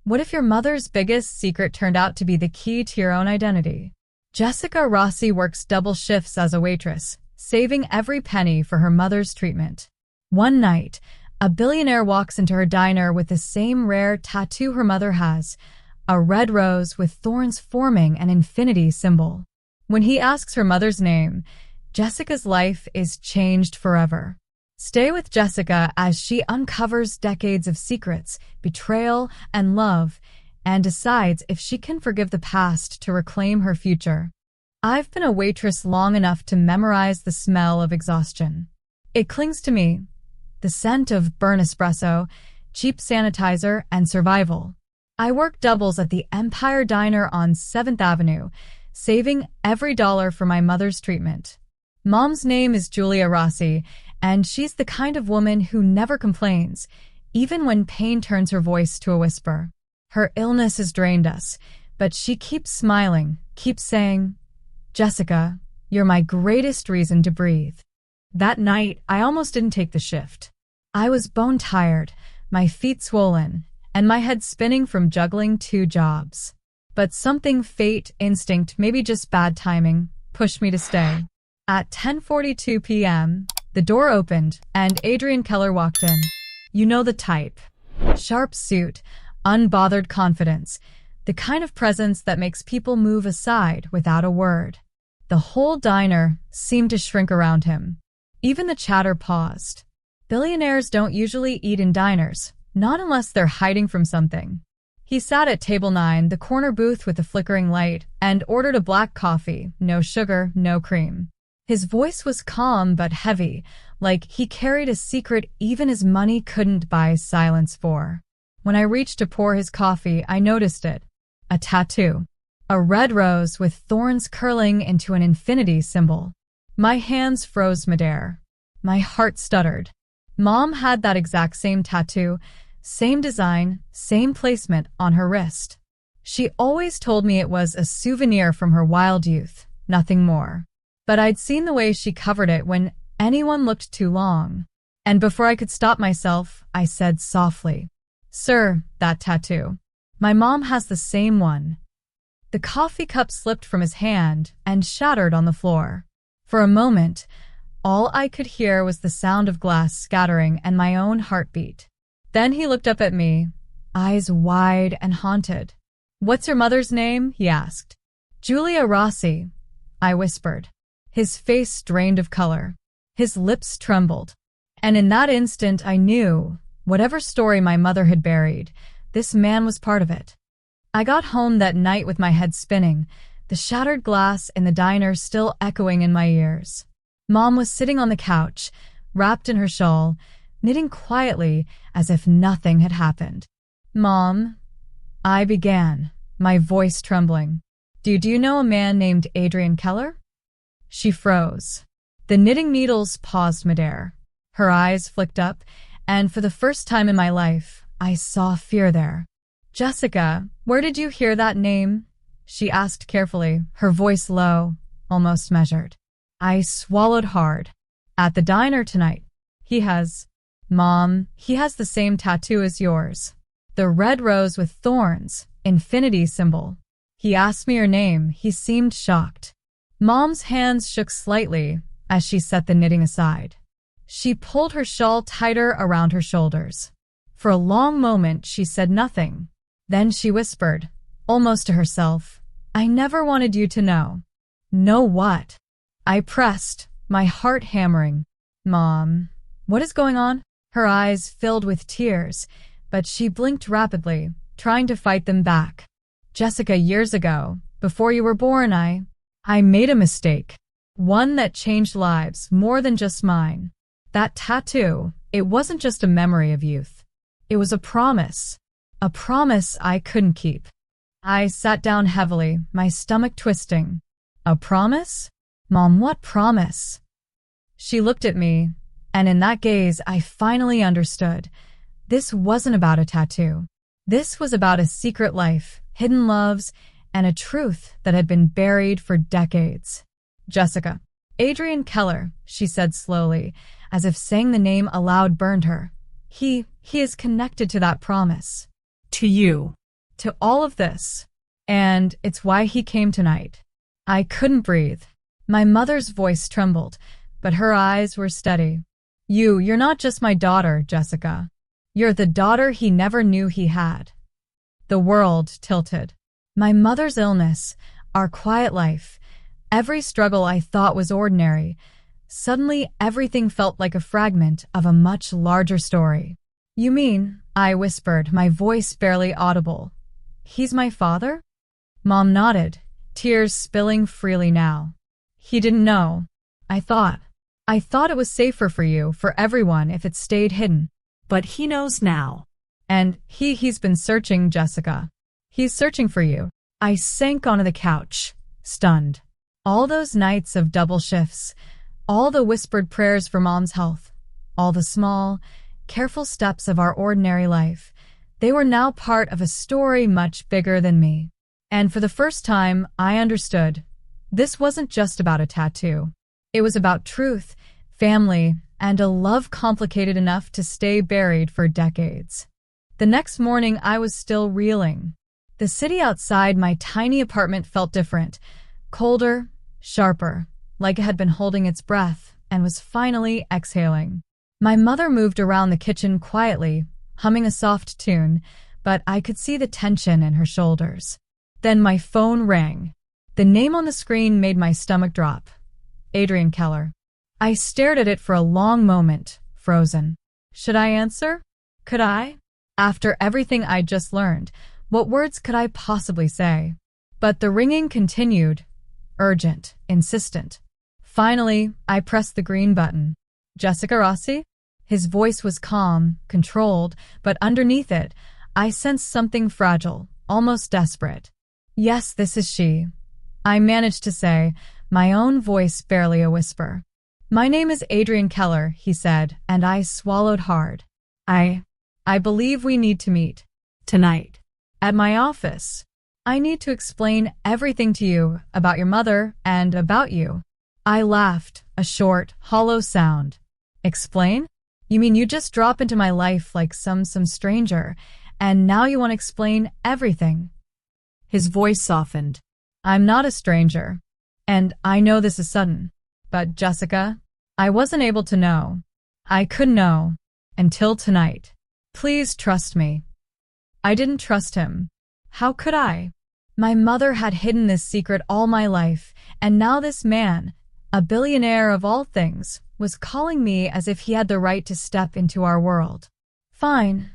What if your mother's biggest secret turned out to be the key to your own identity? Jessica Rossi works double shifts as a waitress, saving every penny for her mother's treatment. One night, a billionaire walks into her diner with the same rare tattoo her mother has, a red rose with thorns forming an infinity symbol. When he asks her mother's name, Jessica's life is changed forever. Stay with Jessica as she uncovers decades of secrets, betrayal, and love, and decides if she can forgive the past to reclaim her future. I've been a waitress long enough to memorize the smell of exhaustion. It clings to me, the scent of burnt espresso, cheap sanitizer, and survival. I work doubles at the Empire Diner on 7th Avenue, saving every dollar for my mother's treatment. Mom's name is Julia Rossi, and she's the kind of woman who never complains, even when pain turns her voice to a whisper. Her illness has drained us, but she keeps smiling, keeps saying, "Jessica, you're my greatest reason to breathe." That night, I almost didn't take the shift. I was bone-tired, my feet swollen, and my head spinning from juggling 2 jobs. But something fate, instinct, maybe just bad timing, pushed me to stay. At 10:42 p.m., the door opened, and Adrian Keller walked in. You know the type. Sharp suit, unbothered confidence, the kind of presence that makes people move aside without a word. The whole diner seemed to shrink around him. Even the chatter paused. Billionaires don't usually eat in diners, not unless they're hiding from something. He sat at table 9, the corner booth with the flickering light, and ordered a black coffee, no sugar, no cream. His voice was calm but heavy, like he carried a secret even his money couldn't buy silence for. When I reached to pour his coffee, I noticed it. A tattoo. A red rose with thorns curling into an infinity symbol. My hands froze midair. My heart stuttered. Mom had that exact same tattoo, same design, same placement on her wrist. She always told me it was a souvenir from her wild youth, nothing more. But I'd seen the way she covered it when anyone looked too long. And before I could stop myself, I said softly, "Sir, that tattoo. My mom has the same one." The coffee cup slipped from his hand and shattered on the floor. For a moment, all I could hear was the sound of glass scattering and my own heartbeat. Then he looked up at me, eyes wide and haunted. "What's your mother's name?" he asked. "Julia Rossi," I whispered. His face drained of color. His lips trembled. And in that instant I knew, whatever story my mother had buried, this man was part of it. I got home that night with my head spinning, the shattered glass in the diner still echoing in my ears. Mom was sitting on the couch, wrapped in her shawl, knitting quietly as if nothing had happened. "Mom," I began, my voice trembling. Do you know a man named Adrian Keller?" She froze. The knitting needles paused midair. Her eyes flicked up, and for the first time in my life, I saw fear there. "Jessica, where did you hear that name?" she asked carefully, her voice low, almost measured. I swallowed hard. "At the diner tonight. Mom, he has the same tattoo as yours. The red rose with thorns, infinity symbol." He asked me her name. He seemed shocked. Mom's hands shook slightly as she set the knitting aside. She pulled her shawl tighter around her shoulders. For a long moment, she said nothing. Then she whispered, almost to herself, "I never wanted you to know." "Know what?" I pressed, my heart hammering. "Mom, what is going on?" Her eyes filled with tears, but she blinked rapidly, trying to fight them back. "Jessica, years ago, before you were born, I made a mistake. One that changed lives more than just mine. That tattoo, it wasn't just a memory of youth. It was a promise I couldn't keep." I sat down heavily, my stomach twisting. "A promise? Mom, what promise?" She looked at me, and in that gaze I finally understood. This wasn't about a tattoo. This was about a secret life, hidden loves, and a truth that had been buried for decades. "Jessica." "Adrian Keller," she said slowly, as if saying the name aloud burned her. He is connected to that promise." "To you?" to all of this. And it's why he came tonight. I couldn't breathe. My mother's voice trembled, but her eyes were steady. You're not just my daughter, Jessica. You're the daughter he never knew he had. The world tilted. My mother's illness, our quiet life, every struggle I thought was ordinary. Suddenly, everything felt like a fragment of a much larger story. You mean, I whispered, my voice barely audible. He's my father? Mom nodded, tears spilling freely now. He didn't know. I thought it was safer for you, for everyone, if it stayed hidden. But he knows now. And he's been searching, Jessica. He's searching for you. I sank onto the couch, stunned. All those nights of double shifts, all the whispered prayers for Mom's health, all the small, careful steps of our ordinary life, they were now part of a story much bigger than me. And for the first time, I understood. This wasn't just about a tattoo. It was about truth, family, and a love complicated enough to stay buried for decades. The next morning, I was still reeling. The city outside my tiny apartment felt different, colder, sharper, like it had been holding its breath and was finally exhaling. My mother moved around the kitchen quietly, humming a soft tune, but I could see the tension in her shoulders. Then my phone rang. The name on the screen made my stomach drop. Adrian Keller. I stared at it for a long moment, frozen. Should I answer? Could I? After everything I'd just learned, what words could I possibly say? But the ringing continued, urgent, insistent. Finally, I pressed the green button. Jessica Rossi? His voice was calm, controlled, but underneath it, I sensed something fragile, almost desperate. Yes, this is she. I managed to say, my own voice barely a whisper. My name is Adrian Keller, he said, and I swallowed hard. I believe we need to meet. Tonight. At my office. I need to explain everything to you about your mother and about you. I laughed, a short, hollow sound. Explain? You mean you just drop into my life like some stranger, and now you want to explain everything? His voice softened. I'm not a stranger. And I know this is sudden. But Jessica, I wasn't able to know. I couldn't know. Until tonight. Please trust me. I didn't trust him. How could I? My mother had hidden this secret all my life, and now this man, a billionaire of all things, was calling me as if he had the right to step into our world. Fine,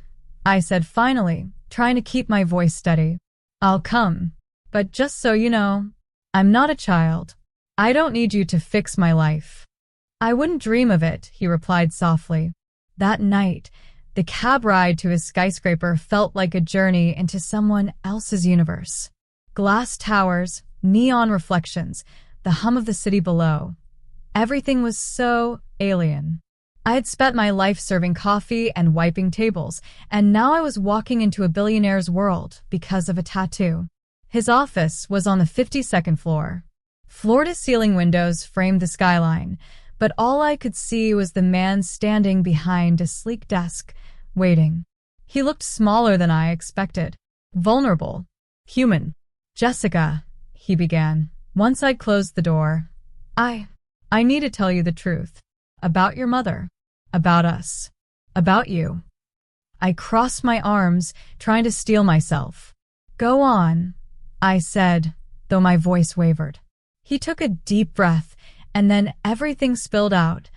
I said finally, trying to keep my voice steady. I'll come. But just so you know, I'm not a child. I don't need you to fix my life. I wouldn't dream of it, he replied softly. That night, the cab ride to his skyscraper felt like a journey into someone else's universe. Glass towers, neon reflections, the hum of the city below. Everything was so alien. I had spent my life serving coffee and wiping tables, and now I was walking into a billionaire's world because of a tattoo. His office was on the 52nd floor. Floor-to-ceiling windows framed the skyline, but all I could see was the man standing behind a sleek desk, waiting. He looked smaller than I expected. Vulnerable. Human. Jessica, he began. Once I'd closed the door, I need to tell you the truth. About your mother. About us. About you. I crossed my arms, trying to steel myself. Go on, I said, though my voice wavered. He took a deep breath, and then everything spilled out.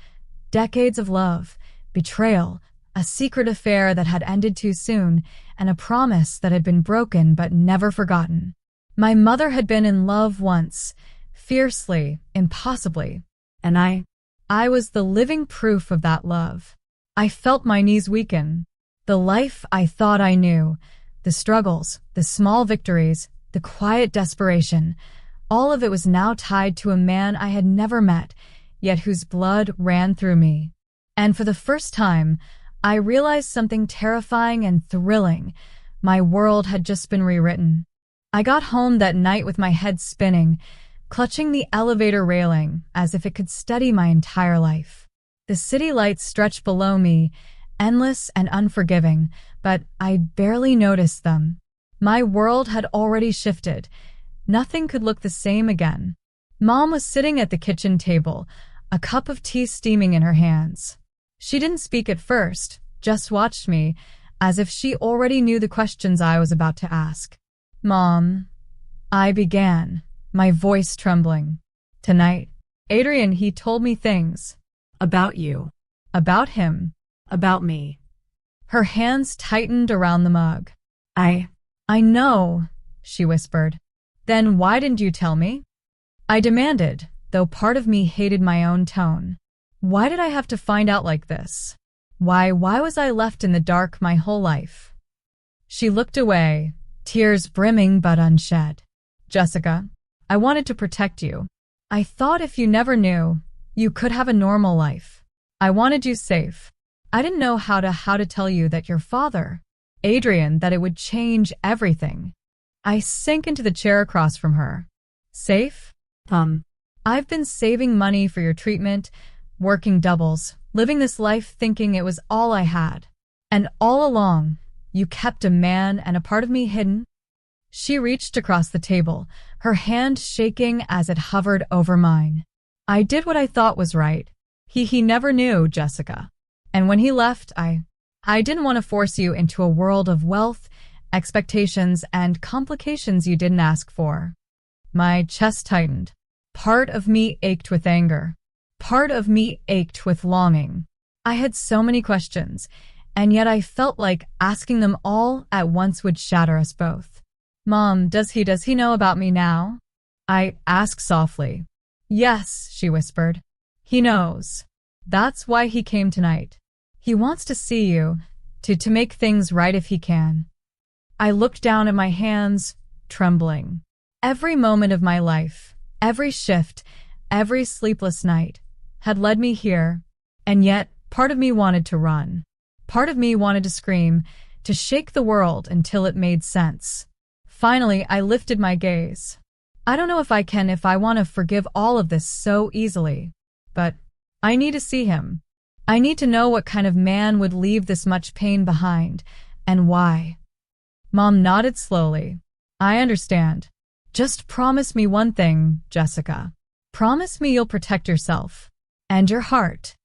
Decades of love, betrayal, a secret affair that had ended too soon, and a promise that had been broken but never forgotten. My mother had been in love once, fiercely, impossibly, and I was the living proof of that love. I felt my knees weaken. The life I thought I knew, the struggles, the small victories, the quiet desperation, all of it was now tied to a man I had never met, yet whose blood ran through me. And for the first time, I realized something terrifying and thrilling. My world had just been rewritten. I got home that night with my head spinning, clutching the elevator railing as if it could steady my entire life. The city lights stretched below me, endless and unforgiving, but I barely noticed them. My world had already shifted. Nothing could look the same again. Mom was sitting at the kitchen table, a cup of tea steaming in her hands. She didn't speak at first, just watched me, as if she already knew the questions I was about to ask. "Mom," I began, my voice trembling. "Tonight, Adrian, he told me things. About you. About him. About me." Her hands tightened around the mug. I know," she whispered. "Then why didn't you tell me?" I demanded, though part of me hated my own tone. Why did I have to find out like this? Why was I left in the dark my whole life? She looked away, tears brimming but unshed. "Jessica, I wanted to protect you. I thought if you never knew, you could have a normal life. I wanted you safe. I didn't know how to tell you that your father, Adrian, that it would change everything." I sank into the chair across from her. "Safe? I've been saving money for your treatment, working doubles, living this life thinking it was all I had. And all along, you kept a man and a part of me hidden." She reached across the table, her hand shaking as it hovered over mine. "I did what I thought was right. He never knew, Jessica. And when he left, I didn't want to force you into a world of wealth, expectations, and complications you didn't ask for." My chest tightened. Part of me ached with anger. Part of me ached with longing. I had so many questions, and yet I felt like asking them all at once would shatter us both. "Mom, does he know about me now?" I asked softly. "Yes," she whispered. "He knows. That's why he came tonight. He wants to see you, to make things right if he can." I looked down at my hands, trembling. Every moment of my life, every shift, every sleepless night, had led me here, and yet part of me wanted to run. Part of me wanted to scream, to shake the world until it made sense. Finally, I lifted my gaze. I don't know if I want to forgive all of this so easily, but I need to see him. I need to know what kind of man would leave this much pain behind, and why. Mom nodded slowly. "I understand. Just promise me one thing, Jessica. Promise me you'll protect yourself. And your heart."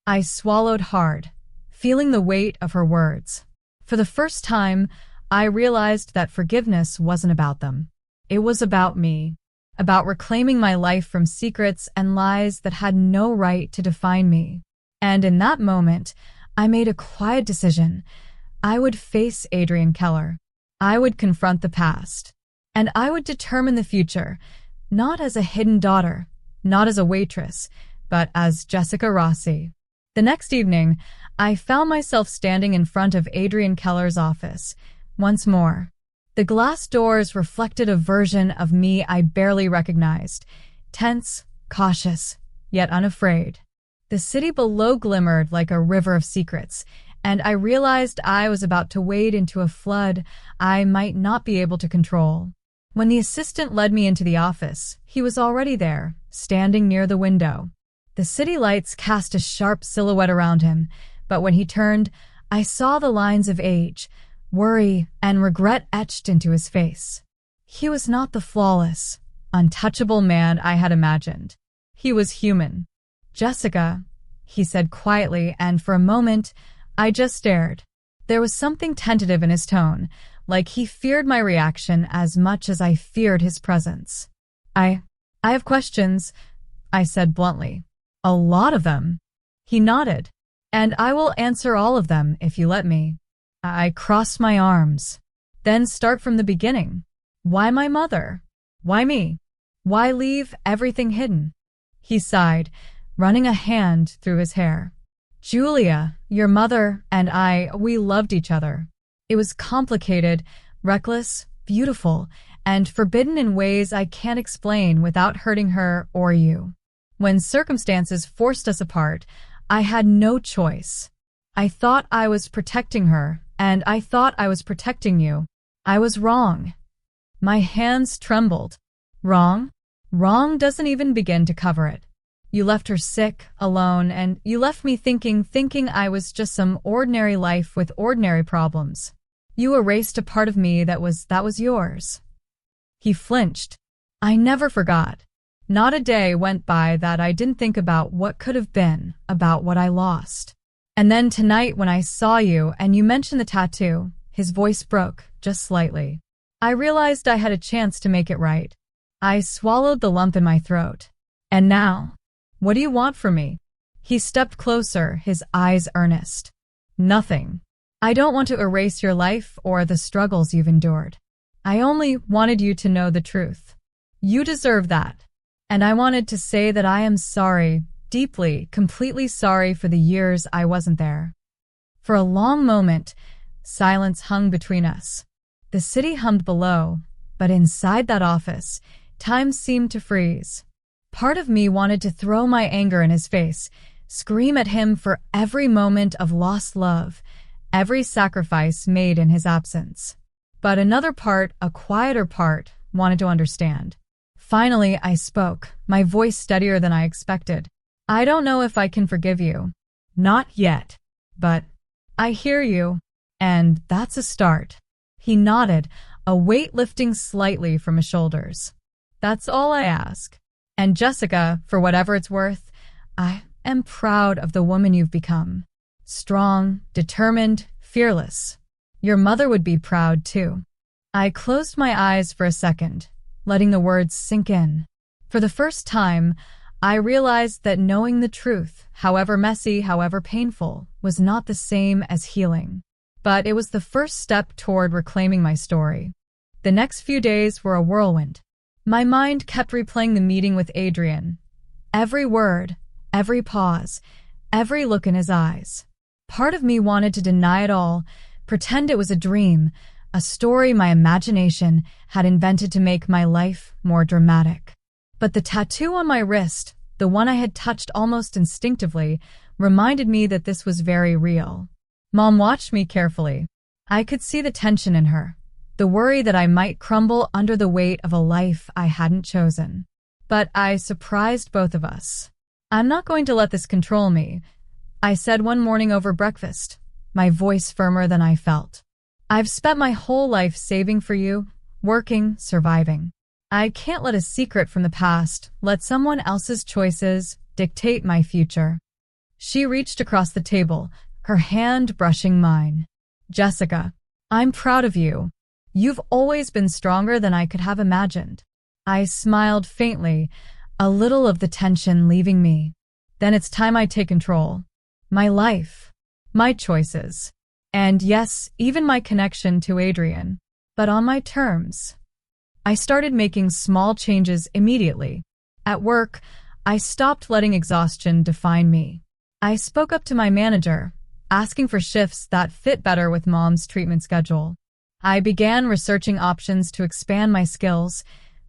I swallowed hard, feeling the weight of her words. For the first time, I realized that forgiveness wasn't about them. It was about me, about reclaiming my life from secrets and lies that had no right to define me. And in that moment, I made a quiet decision. I would face Adrian Keller. I would confront the past. And I would determine the future, not as a hidden daughter, not as a waitress, but as Jessica Rossi. The next evening, I found myself standing in front of Adrian Keller's office. Once more, the glass doors reflected a version of me I barely recognized, tense, cautious, yet unafraid. The city below glimmered like a river of secrets, and I realized I was about to wade into a flood I might not be able to control. When the assistant led me into the office, he was already there, standing near the window. The city lights cast a sharp silhouette around him, but when he turned, I saw the lines of age, worry, and regret etched into his face. He was not the flawless, untouchable man I had imagined. He was human. "Jessica," he said quietly, and for a moment, I just stared. There was something tentative in his tone, like he feared my reaction as much as I feared his presence. I have questions," I said bluntly. "A lot of them." He nodded. "And I will answer all of them if you let me." I crossed my arms. "Then start from the beginning. Why my mother? Why me? Why leave everything hidden?" He sighed, running a hand through his hair. "Julia, your mother and we loved each other. It was complicated, reckless, beautiful, and forbidden in ways I can't explain without hurting her or you. When circumstances forced us apart, I had no choice. I thought I was protecting her, and I thought I was protecting you. I was wrong." My hands trembled. "Wrong? Wrong doesn't even begin to cover it. You left her sick, alone, and you left me thinking I was just some ordinary life with ordinary problems. You erased a part of me that was yours. He flinched. I never forgot. Not a day went by that I didn't think about what could have been, about what I lost. And then tonight when I saw you and you mentioned the tattoo, his voice broke, just slightly. I realized I had a chance to make it right. I swallowed the lump in my throat. And now? What do you want from me? He stepped closer, his eyes earnest. Nothing. I don't want to erase your life or the struggles you've endured. I only wanted you to know the truth. You deserve that. And I wanted to say that I am sorry, deeply, completely sorry for the years I wasn't there. For a long moment, silence hung between us. The city hummed below, but inside that office, time seemed to freeze. Part of me wanted to throw my anger in his face, scream at him for every moment of lost love, every sacrifice made in his absence. But another part, a quieter part, wanted to understand. Finally, I spoke, my voice steadier than I expected. I don't know if I can forgive you. Not yet. But I hear you, and that's a start. He nodded, a weight lifting slightly from his shoulders. That's all I ask. And Jessica, for whatever it's worth, I am proud of the woman you've become. Strong, determined, fearless. Your mother would be proud, too. I closed my eyes for a second, letting the words sink in. For the first time, I realized that knowing the truth, however messy, however painful, was not the same as healing. But it was the first step toward reclaiming my story. The next few days were a whirlwind. My mind kept replaying the meeting with Adrian. Every word, every pause, every look in his eyes. Part of me wanted to deny it all, pretend it was a dream, a story my imagination had invented to make my life more dramatic. But the tattoo on my wrist, the one I had touched almost instinctively, reminded me that this was very real. Mom watched me carefully. I could see the tension in her, the worry that I might crumble under the weight of a life I hadn't chosen. But I surprised both of us. I'm not going to let this control me, I said one morning over breakfast, my voice firmer than I felt. I've spent my whole life saving for you, working, surviving. I can't let a secret from the past, let someone else's choices, dictate my future. She reached across the table, her hand brushing mine. Jessica, I'm proud of you. You've always been stronger than I could have imagined. I smiled faintly, a little of the tension leaving me. Then it's time I take control. My life. My choices. And yes, even my connection to Adrian. But on my terms. I started making small changes immediately. At work, I stopped letting exhaustion define me. I spoke up to my manager, asking for shifts that fit better with Mom's treatment schedule. I began researching options to expand my skills,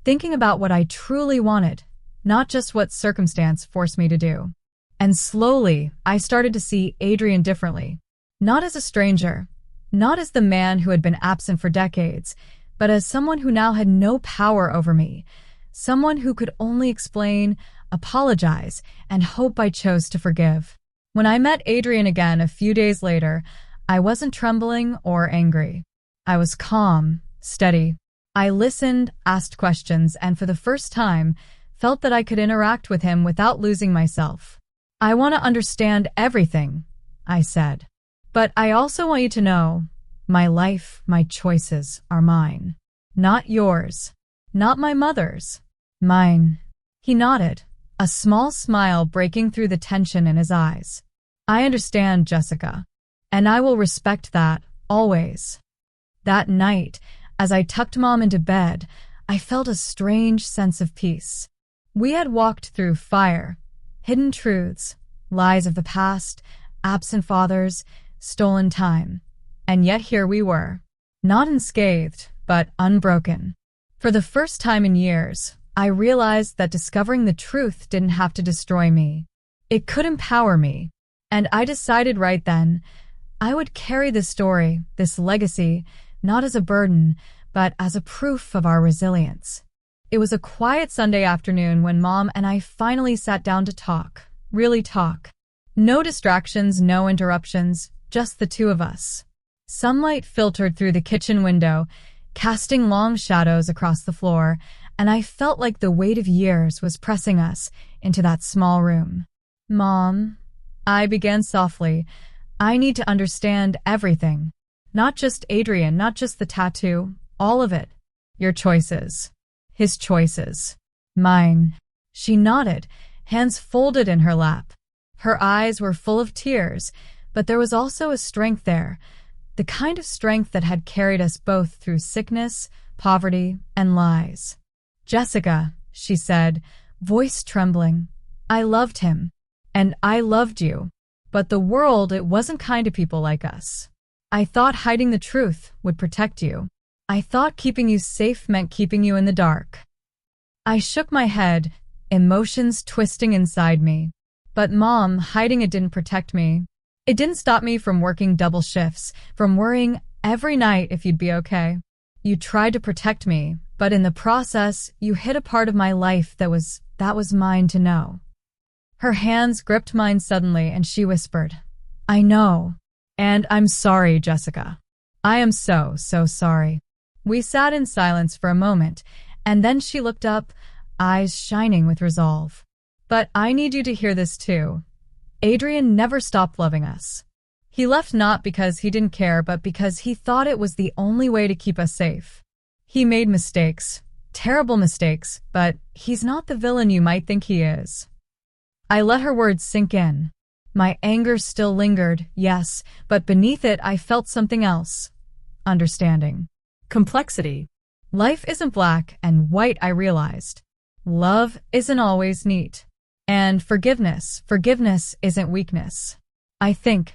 thinking about what I truly wanted, not just what circumstance forced me to do. And slowly, I started to see Adrian differently. Not as a stranger, not as the man who had been absent for decades, but as someone who now had no power over me, someone who could only explain, apologize, and hope I chose to forgive. When I met Adrian again a few days later, I wasn't trembling or angry. I was calm, steady. I listened, asked questions, and for the first time, felt that I could interact with him without losing myself. I want to understand everything, I said. But I also want you to know, my life, my choices are mine. Not yours. Not my mother's. Mine. He nodded, a small smile breaking through the tension in his eyes. I understand, Jessica, and I will respect that, always. That night, as I tucked Mom into bed, I felt a strange sense of peace. We had walked through fire, hidden truths, lies of the past, absent fathers, stolen time. And yet here we were, not unscathed, but unbroken. For the first time in years, I realized that discovering the truth didn't have to destroy me. It could empower me. And I decided right then, I would carry this story, this legacy, not as a burden, but as a proof of our resilience. It was a quiet Sunday afternoon when Mom and I finally sat down to talk, really talk. No distractions, no interruptions, just the two of us. Sunlight filtered through the kitchen window, casting long shadows across the floor, and I felt like the weight of years was pressing us into that small room. "Mom," I began softly, "I need to understand everything. Not just Adrian, not just the tattoo, all of it. Your choices. His choices. Mine." She nodded, hands folded in her lap. Her eyes were full of tears, but there was also a strength there, the kind of strength that had carried us both through sickness, poverty, and lies. "Jessica," she said, voice trembling, "I loved him, and I loved you, but the world, it wasn't kind to people like us. I thought hiding the truth would protect you. I thought keeping you safe meant keeping you in the dark." I shook my head, emotions twisting inside me. "But Mom, hiding it didn't protect me. It didn't stop me from working double shifts, from worrying every night if you'd be okay. You tried to protect me, but in the process, you hid a part of my life that was mine to know." Her hands gripped mine suddenly, and she whispered, "I know. And I'm sorry, Jessica. I am so sorry." We sat in silence for a moment, and then she looked up, eyes shining with resolve. "But I need you to hear this too. Adrian never stopped loving us. He left not because he didn't care, but because he thought it was the only way to keep us safe. He made mistakes, terrible mistakes, but he's not the villain you might think he is." I let her words sink in. My anger still lingered, yes, but beneath it I felt something else. Understanding. Complexity. Life isn't black and white, I realized. Love isn't always neat. And forgiveness isn't weakness. I think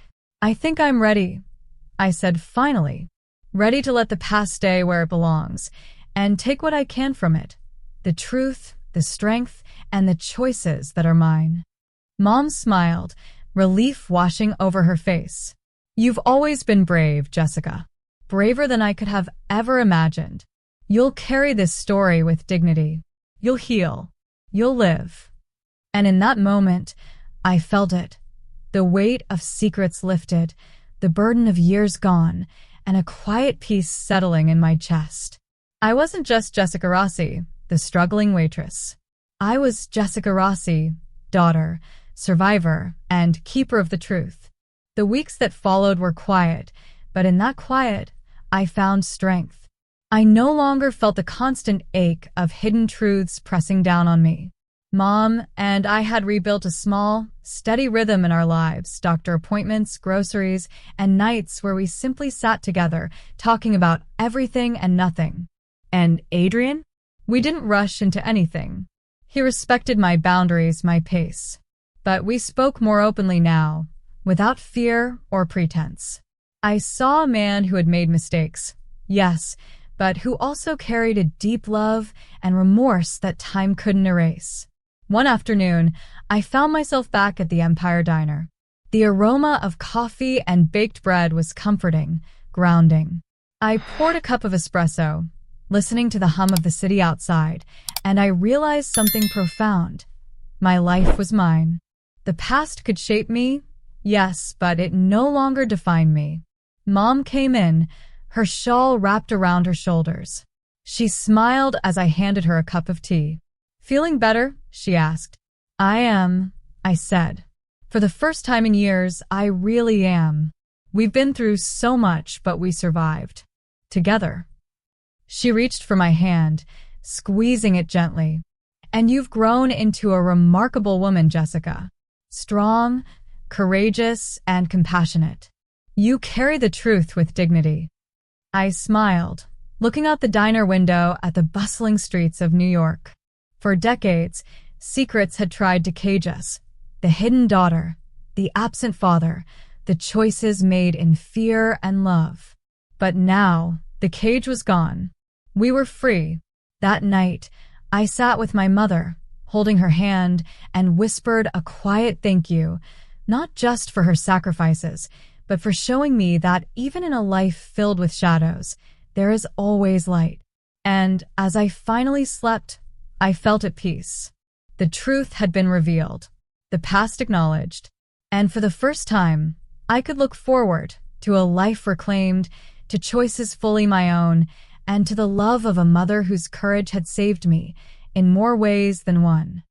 I'm ready," I said finally, ready to let the past stay where it belongs and take what I can from it, the truth, the strength, and the choices that are mine. Mom smiled, relief washing over her face. "You've always been brave, Jessica. Braver than I could have ever imagined. You'll carry this story with dignity. You'll heal. You'll live." And in that moment, I felt it. The weight of secrets lifted, the burden of years gone, and a quiet peace settling in my chest. I wasn't just Jessica Rossi, the struggling waitress. I was Jessica Rossi, daughter, survivor, and keeper of the truth. The weeks that followed were quiet, but in that quiet, I found strength. I no longer felt the constant ache of hidden truths pressing down on me. Mom and I had rebuilt a small, steady rhythm in our lives, doctor appointments, groceries, and nights where we simply sat together, talking about everything and nothing. And Adrian? We didn't rush into anything. He respected my boundaries, my pace. But we spoke more openly now, without fear or pretense. I saw a man who had made mistakes, yes, but who also carried a deep love and remorse that time couldn't erase. One afternoon, I found myself back at the Empire Diner. The aroma of coffee and baked bread was comforting, grounding. I poured a cup of espresso, listening to the hum of the city outside, and I realized something profound. My life was mine. The past could shape me, yes, but it no longer defined me. Mom came in, her shawl wrapped around her shoulders. She smiled as I handed her a cup of tea. "Feeling better?" she asked. "I am," I said. "For the first time in years, I really am. We've been through so much, but we survived. Together." She reached for my hand, squeezing it gently. "And you've grown into a remarkable woman, Jessica. Strong, courageous, and compassionate. You carry the truth with dignity." I smiled, looking out the diner window at the bustling streets of New York. For decades, secrets had tried to cage us. The hidden daughter, the absent father, the choices made in fear and love. But now, the cage was gone. We were free. That night, I sat with my mother, holding her hand, and whispered a quiet thank you, not just for her sacrifices, but for showing me that even in a life filled with shadows, there is always light. And as I finally slept, I felt at peace. The truth had been revealed, the past acknowledged, and for the first time, I could look forward to a life reclaimed, to choices fully my own, and to the love of a mother whose courage had saved me in more ways than one.